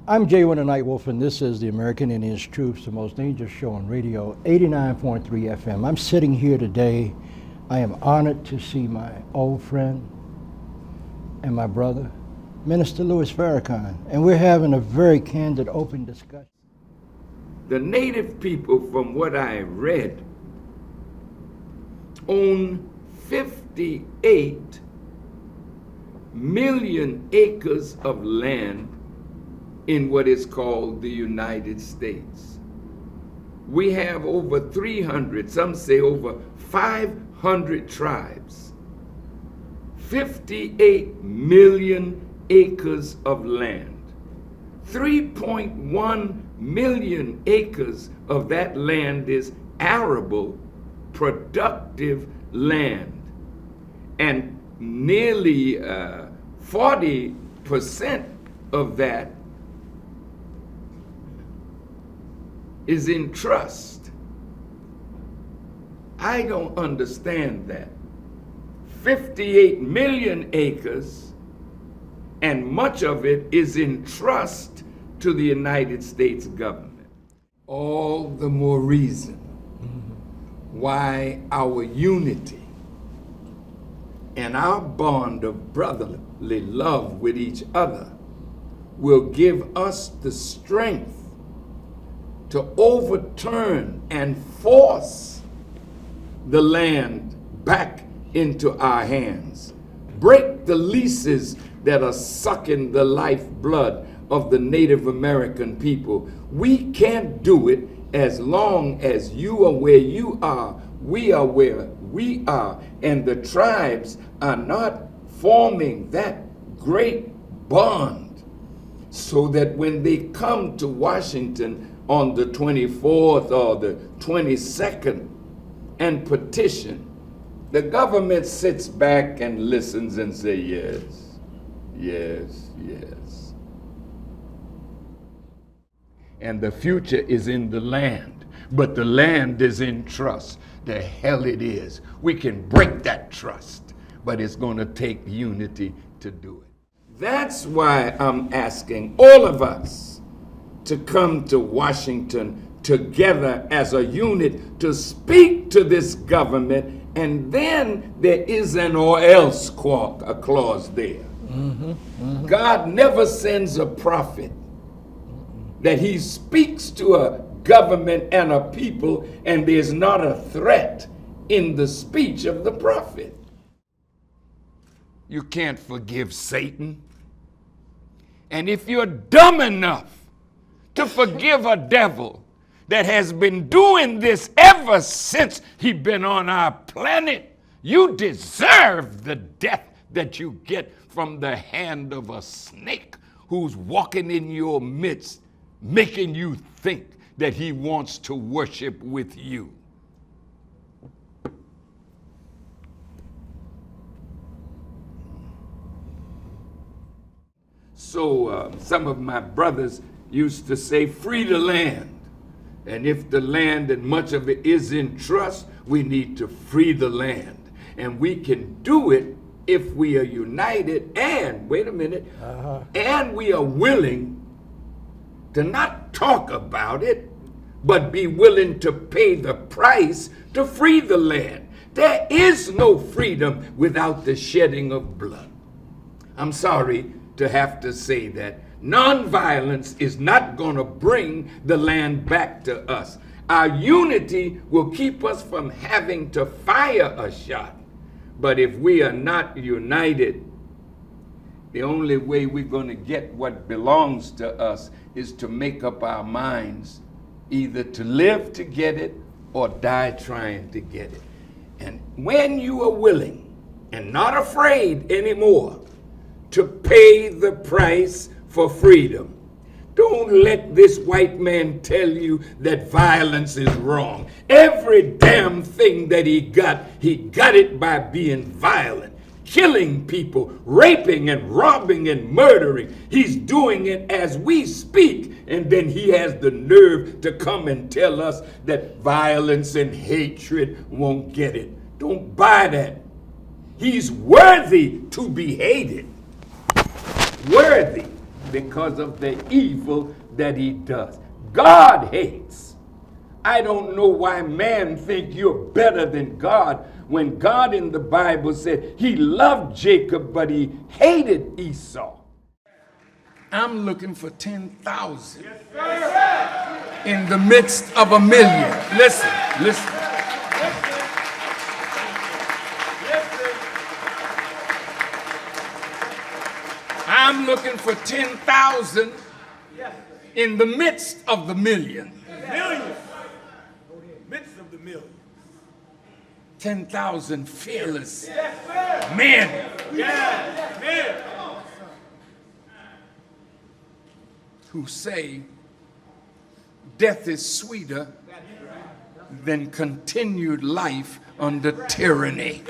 I'm Jay Winter Nightwolf, and this is the American Indians Truth, the most dangerous show on radio, 89.3 FM. I'm sitting here today. I am honored to see my old friend and my brother, Minister Louis Farrakhan, and we're having a very candid, open discussion. The native people, from what I read, own 58 million acres of land in what is called the United States. We have over 300, some say over 500 tribes, 58 million acres of land. 3.1 million acres of that land is arable, productive land. And nearly 40% of that is in trust. I don't understand that. 58 million acres, and much of it is in trust to the United States government. All the more reason why our unity and our bond of brotherly love with each other will give us the strength to overturn and force the land back into our hands. Break the leases that are sucking the lifeblood of the Native American people. We can't do it as long as you are where you are, we are where we are, and the tribes are not forming that great bond so that when they come to Washington on the 24th or the 22nd and petition, the government sits back and listens and say, yes, yes, yes. And the future is in the land, but the land is in trust. The hell it is. We can break that trust, but it's going to take unity to do it. That's why I'm asking all of us to come to Washington together as a unit to speak to this government, and then there is an or else clause there. God never sends a prophet that he speaks to a government and a people and there's not a threat in the speech of the prophet. You can't forgive Satan. And if you're dumb enough to forgive a devil that has been doing this ever since he been on our planet, you deserve the death that you get from the hand of a snake who's walking in your midst, making you think that he wants to worship with you. So some of my brothers used to say, free the land. And if the land and much of it is in trust, we need to free the land. And we can do it if we are united and, wait a minute, and we are willing to not talk about it, but be willing to pay the price to free the land. There is no freedom without the shedding of blood. I'm sorry to have to say that. Nonviolence is not going to bring the land back to us. Our unity will keep us from having to fire a shot. But if we are not united, the only way we're going to get what belongs to us is to make up our minds either to live to get it or die trying to get it. And when you are willing and not afraid anymore to pay the price for freedom, don't let this white man tell you that violence is wrong. Every damn thing that he got it by being violent, killing people, raping and robbing and murdering. He's doing it as we speak. And then he has the nerve to come and tell us that violence and hatred won't get it. Don't buy that. He's worthy to be hated. Worthy. because of the evil that he does. God hates. I don't know why man think you're better than God when God in the Bible said he loved Jacob, but he hated Esau. I'm looking for 10,000 in the midst of a million. Listen, listen. I'm looking for 10,000 in the midst of the million. Millions. Midst of the million. 10,000 fearless men who say death is sweeter than continued life under tyranny.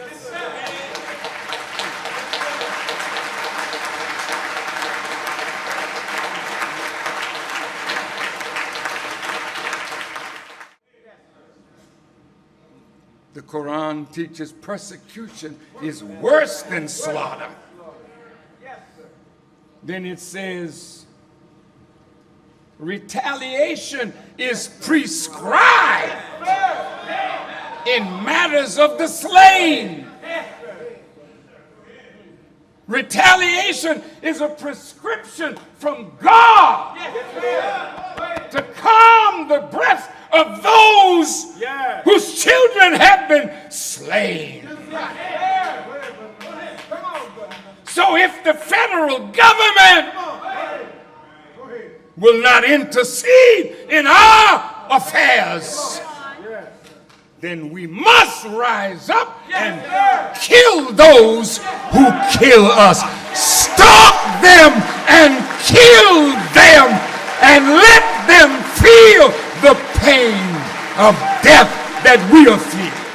The Quran teaches persecution is worse than slaughter. Then it says retaliation is prescribed in matters of the slain. Retaliation is a prescription from God to calm the breath of those whose children have been slain. So if the federal government will not intercede in our affairs, then we must rise up and kill those who kill us. Stop them and kill them and let them feel the pain of death that we are feeling.